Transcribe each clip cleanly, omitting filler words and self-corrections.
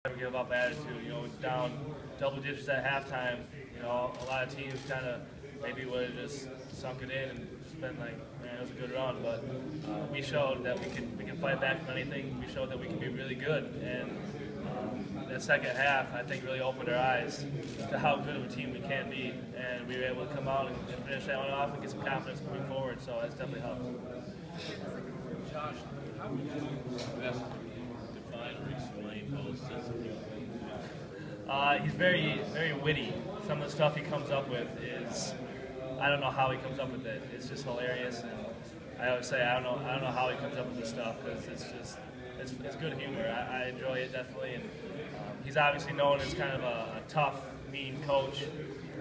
Never give up attitude. You know, down double digits at halftime. You know, a lot of teams kind of maybe would have just sunk it in and just been like, man, it was a good run. But we showed that we can fight back from anything. We showed that we can be really good. And that second half, I think, really opened our eyes to how good of a team we can be. And we were able to come out and finish that one off and get some confidence moving forward. So that's definitely helped. Josh, how would you best define or explain Bo's system? He's very witty. Some of the stuff he comes up with is, I don't know how he comes up with it. It's just hilarious, and I always say I don't know how he comes up with this stuff because it's good humor. I enjoy it definitely, and he's obviously known as kind of a tough, mean coach.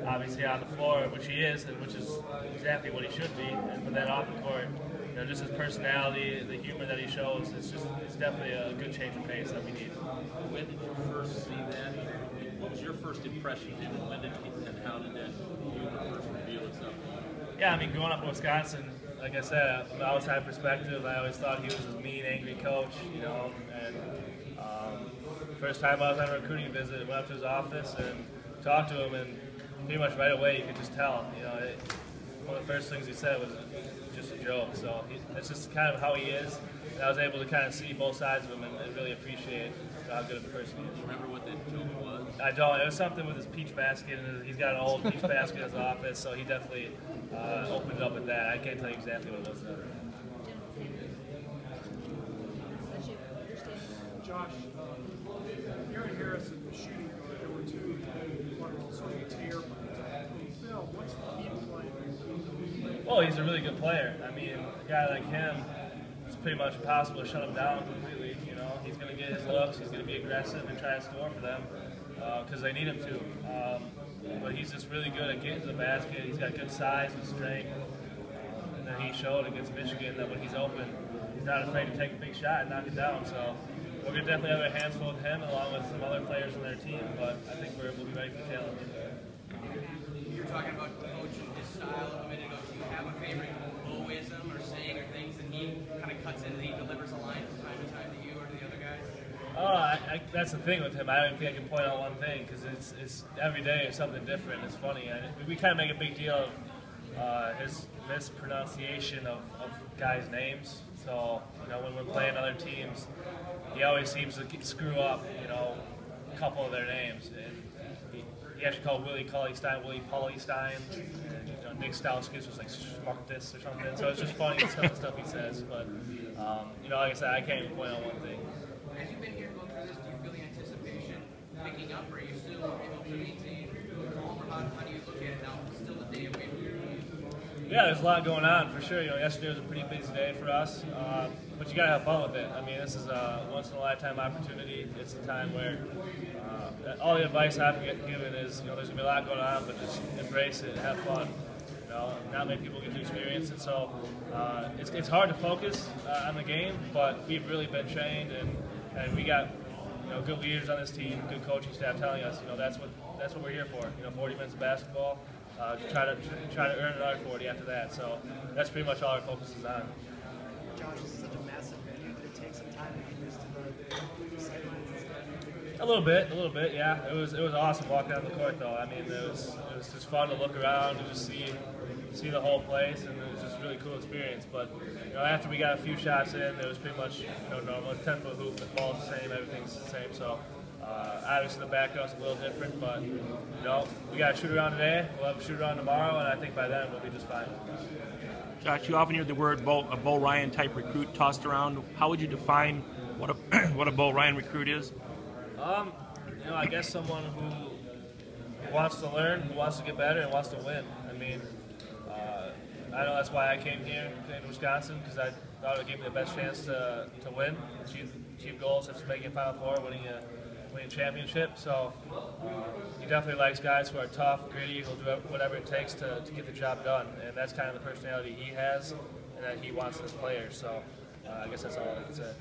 Obviously on the floor, which he is, and which is exactly what he should be. But then off the court, you know, just his personality, the humor that he shows, it's definitely a good change of pace that we need. When did you first see that? What was your first impression of him, and when did and how did that humor first reveal itself? Yeah, I mean, growing up in Wisconsin, like I said, from the outside perspective, I always thought he was a mean, angry coach, you know. And first time I was on a recruiting visit, I went up to his office and talked to him, and pretty much right away you could just tell. You know, one of the first things he said was just a joke. So that's just kind of how he is. And I was able to kind of see both sides of him and really appreciate how good of a person he is. Remember what that joke was? I don't. It was something with his peach basket, and he's got an old peach basket in his office, so he definitely opened up with that. I can't tell you exactly what it was though. Josh, Aaron Harrison was shooting number 2, sort of a tear. Phil, what's the key to playing? Well, he's a really good player. I mean, a guy like him, it's pretty much impossible to shut him down completely. You know, he's going to get his looks, he's going to be aggressive and try to score for them because they need him to. But he's just really good at getting to the basket. He's got good size and strength. And then he showed against Michigan that when he's open, he's not afraid to take a big shot and knock it down. So we're going to definitely have our hands full with him along with some other players on their team. But I think we'll be ready for the challenge. You were talking about coaching his style a minute ago. Do you have a favorite Boism or saying or things that he kind of cuts in and he delivers a line from time to time to you or to the other guys? That's the thing with him. I don't think I can point out one thing because it's every day is something different. It's funny. We kind of make a big deal of his mispronunciation of guys' names. So, you know, when we're playing other teams, he always seems to screw up, you know, a couple of their names. And he actually called Willie Cauley-Stein Willie Pauley-Stein. And, you know, Nick Stauskas was like Schmucktis or something. So it's just funny some of the stuff he says. But, you know, like I said, I can't even point out one thing. As you've been here going through this, do you feel the anticipation picking up, or are you still able to maintain calm, or how do you look at it now? It's still a day away from your game. Yeah, there's a lot going on for sure. You know, yesterday was a pretty busy day for us, but you gotta have fun with it. I mean, this is a once in a lifetime opportunity. It's a time where all the advice I've given is, you know, there's gonna be a lot going on, but just embrace it and have fun. You know, not many people get to experience it, so it's hard to focus on the game, but we've really been trained, and we got, you know, good leaders on this team, good coaching staff telling us, you know, that's what we're here for. You know, 40 minutes of basketball. Try to earn another 40 after that. So that's pretty much all our focus is on. Josh, this is such a massive venue. Did it take some time to get used to the sidelines and stuff? A little bit, yeah. It was awesome walking on the court though. I mean, it was just fun to look around and just see the whole place, and it was just a really cool experience. But you know, after we got a few shots in, it was pretty much, you know, normal. 10-foot hoop, the ball's the same, everything's the same. So obviously the background's a little different, but you know, we got a shoot around today. We'll have a shoot around tomorrow, and I think by then we'll be just fine. Josh, you often hear the word a Bo Ryan type recruit tossed around. How would you define what a what a Bo Ryan recruit is? You know, I guess someone who wants to learn, who wants to get better, and wants to win. I mean, I know that's why I came here to Wisconsin, because I thought it would give me the best chance to win, achieve goals such as making a Final Four, winning a championship. So he definitely likes guys who are tough, gritty, who'll do whatever it takes to get the job done. And that's kind of the personality he has and that he wants in his players. So I guess that's all I can say.